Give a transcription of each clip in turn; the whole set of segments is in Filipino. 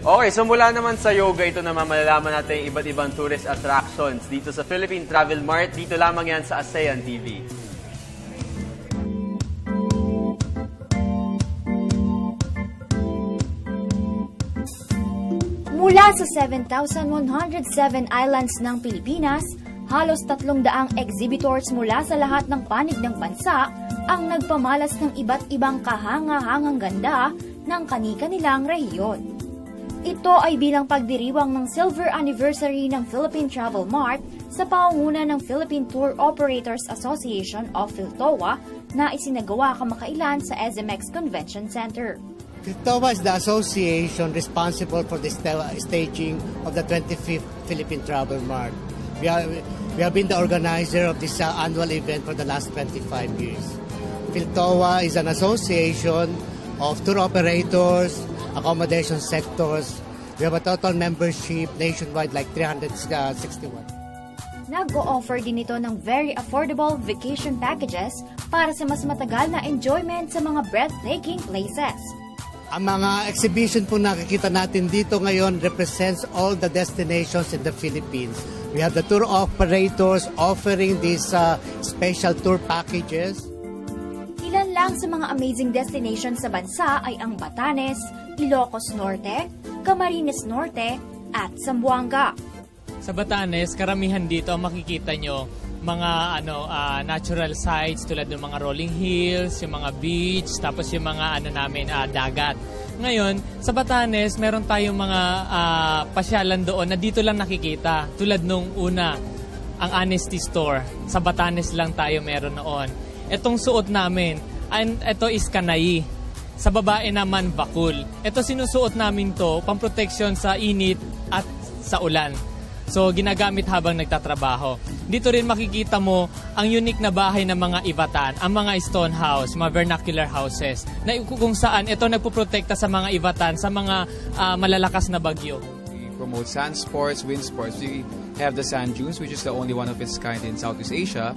Okay, so mula naman sa yoga, ito naman malalaman natin yung iba't ibang tourist attractions dito sa Philippine Travel Mart. Dito lamang yan sa ASEAN TV. Mula sa 7,107 islands ng Pilipinas, halos 300 exhibitors mula sa lahat ng panig ng bansa ang nagpamalas ng iba't ibang kahanga-hangang ganda ng kani-kanilang rehiyon. Ito ay bilang pagdiriwang ng Silver Anniversary ng Philippine Travel Mart sa pangunguna ng Philippine Tour Operators Association of PhilToa na isinagawa kamakailan sa SMX Convention Center. PhilToa is the association responsible for the staging of the 25th Philippine Travel Mart. We have been the organizer of this annual event for the last 25 years. PhilToa is an association of tour operators, accommodation sectors. We have a total membership nationwide like 361. Nag-o-offer din ito ng very affordable vacation packages para sa mas matagal na enjoyment sa mga breathtaking places. Ang mga exhibition po nakikita natin dito ngayon represents all the destinations in the Philippines. We have the tour operators offering these special tour packages. Ilan lang sa mga amazing destinations sa bansa ay ang Batanes, Ilocos Norte, Camarines Norte, at Zamboanga. Sa Batanes, karamihan dito ang makikita nyo mga natural sites tulad ng mga rolling hills, yung mga beach, tapos yung mga dagat. Ngayon, sa Batanes, meron tayong mga pasyalan doon na dito lang nakikita. Tulad nung una, ang Honesty Store. Sa Batanes lang tayo meron noon. Itong suot namin, ito is kanay. Sa babae naman, bakul. Ito sinusuot namin to, pang-protection sa init at sa ulan. So, ginagamit habang nagtatrabaho. Dito rin makikita mo ang unique na bahay ng mga Ivatan, ang mga stone house, mga vernacular houses, na kung saan ito nagpuprotekta sa mga Ivatan, sa mga malalakas na bagyo. We promote sand sports, wind sports. We have the sand dunes, which is the only one of its kind in Southeast Asia.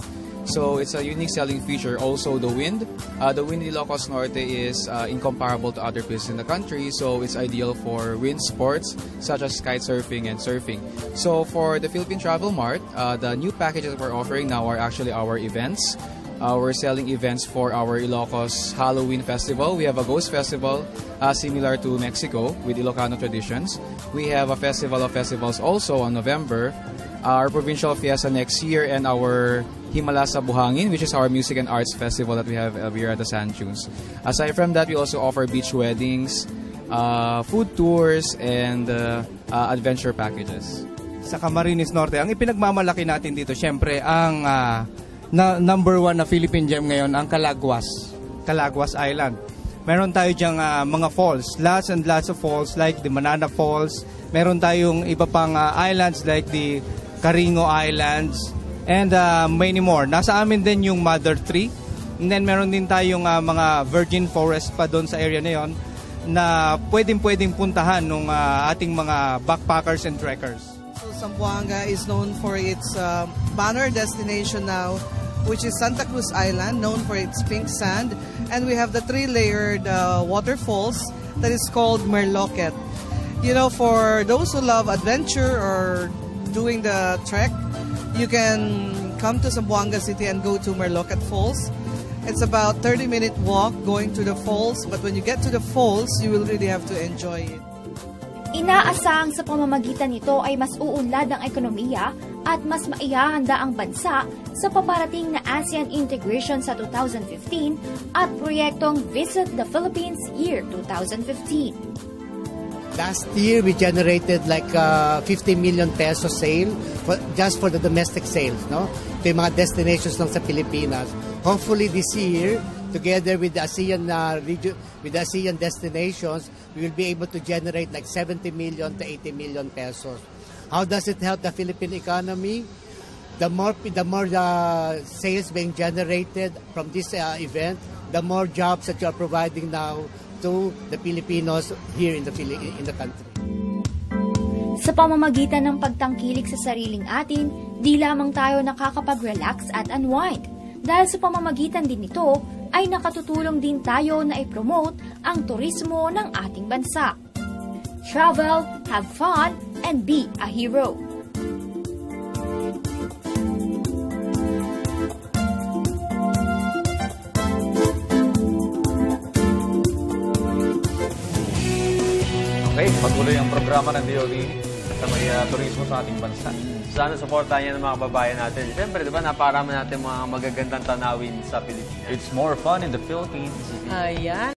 So it's a unique selling feature. Also the wind in Ilocos Norte is incomparable to other places in the country. So it's ideal for wind sports such as kite surfing and surfing. So for the Philippine Travel Mart, the new packages we're offering now are actually our events. We're selling events for our Ilocos Halloween Festival. We have a ghost festival similar to Mexico with Ilocano traditions. We have a festival of festivals also on November. Our provincial fiesta next year, and our Himala sa Buhangin, which is our music and arts festival that we have here at the Sand Dunes. Aside from that, we also offer beach weddings, food tours, and adventure packages. Sa Camarines Norte, ang ipinagmamalaki natin dito, syempre, ang number one na Philippine gem ngayon, ang Calaguas Island. Meron tayo diyang mga falls, lots and lots of falls like the Manana Falls. Meron tayong iba pang islands like the Caringo Islands, and many more. Nasa amin din yung Mother Tree. And then meron din tayong mga virgin forest pa doon sa area na yon na pwedeng puntahan ng ating mga backpackers and trekkers. So Zamboanga is known for its banner destination now, which is Santa Cruz Island, known for its pink sand. And we have the 3-layered waterfalls that is called Merloquet. You know, for those who love adventure or doing the trek, you can come to Zamboanga City and go to Merloquet Falls. It's about 30-minute walk going to the falls, but when you get to the falls, you will really have to enjoy it. Inaasahang sa pamamagitan nito ay mas uunlad ang ekonomiya at mas maihahanda ang bansa sa paparating na ASEAN integration sa 2015 at proyektong Visit the Philippines Year 2015. Last year, we generated like 50 million peso sale just for the domestic sales, no? Ito yung mga destinations lang sa Pilipinas. Hopefully this year, together with the ASEAN with the ASEAN destinations, we will be able to generate like 70 million to 80 million pesos. How does it help the Philippine economy? The more sales being generated from this event, the more jobs that you are providing now to the Filipinos here in the country. Sa pamamagitan ng pagtangkilik sa sariling atin, di lamang tayo nakakapag-relax at unwind. Dahil sa pamamagitan din nito, ay nakatutulong din tayo na i-promote ang turismo ng ating bansa. Travel, have fun, and be a hero. Okay, patuloy ang programa ng DOD sa may turismo sa ating bansa. Sana supportahan niya ng mga kababayan natin. Siyempre, di ba, naparami natin mga magagandang tanawin sa Pilipinas. It's more fun in the Philippines. Ayan.